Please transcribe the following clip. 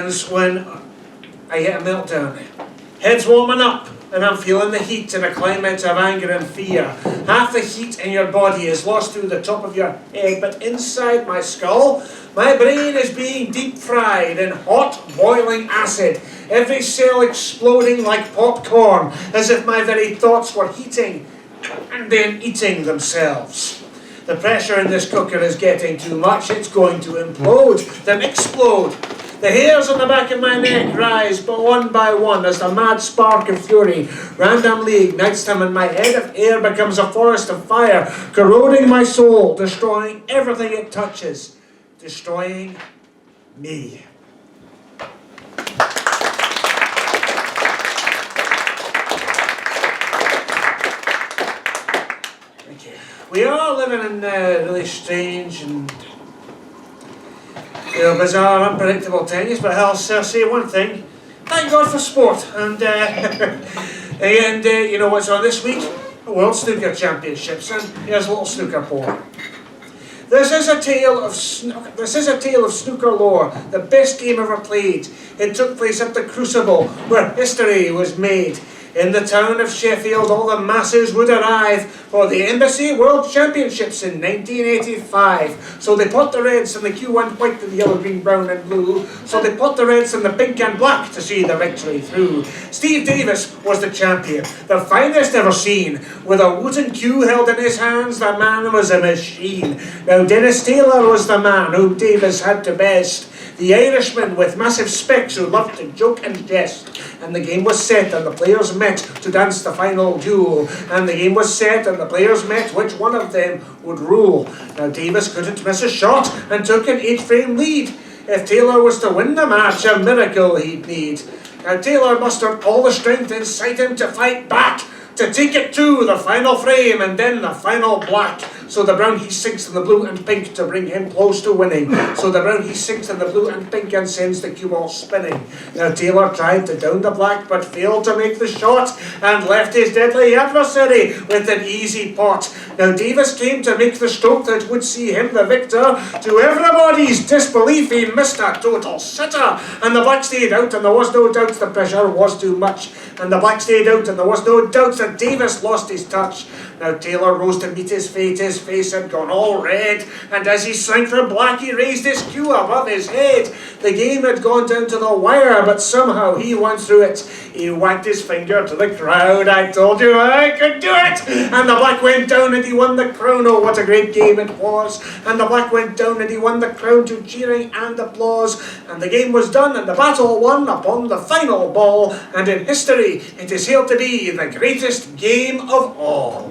when I hit a meltdown. Head's warming up and I'm feeling the heat in a climate of anger and fear. Half the heat in your body is lost through the top of your head, but inside my skull, my brain is being deep fried in hot boiling acid. Every cell exploding like popcorn, as if my very thoughts were heating and then eating themselves. The pressure in this cooker is getting too much. It's going to implode, then explode. The hairs on the back of my neck rise, but one by one, as the mad spark of fury randomly ignites them, and my head of air becomes a forest of fire, corroding my soul, destroying everything it touches, destroying me. Thank you. We are living in really strange and bizarre, unpredictable times, but I'll say one thing: thank God for sport. And you know what's on this week? World Snooker Championships, and here's a little snooker porn. This is a tale of snooker lore, the best game ever played. It took place at the Crucible, where history was made. In the town of Sheffield, all the masses would arrive for the Embassy World Championships in 1985. So they put the reds and the Q1 white and the yellow, green, brown and blue. So they put the reds and the pink and black to see the victory through. Steve Davis was the champion, the finest ever seen. With a wooden cue held in his hands, the man was a machine. Now Dennis Taylor was the man whom Davis had to best. The Irishman with massive specs who loved to joke and jest. And the game was set and the players met to dance the final duel. And the game was set and the players met which one of them would rule. Now Davis couldn't miss a shot and took an 8-frame lead. If Taylor was to win the match, a miracle he'd need. Now Taylor mustered all the strength inside him to fight back, to take it to the final frame and then the final black. So the brown he sinks in the blue and pink to bring him close to winning. So the brown he sinks in the blue and pink and sends the cue ball spinning. Now Taylor tried to down the black but failed to make the shot and left his deadly adversary with an easy pot. Now Davis came to make the stroke that would see him the victor. To everybody's disbelief he missed a total sitter. And the black stayed out and there was no doubt the pressure was too much. And the black stayed out and there was no doubt that Davis lost his touch. Now Taylor rose to meet his fate. His face had gone all red, and as he sank for black he raised his cue above his head. The game had gone down to the wire, but somehow he won through it. He wagged his finger to the crowd. I told you I could do it! And the black went down and he won the crown. Oh, what a great game it was. And the black went down and he won the crown to cheering and applause. And the game was done and the battle won upon the final ball. And in history it is held to be the greatest game of all.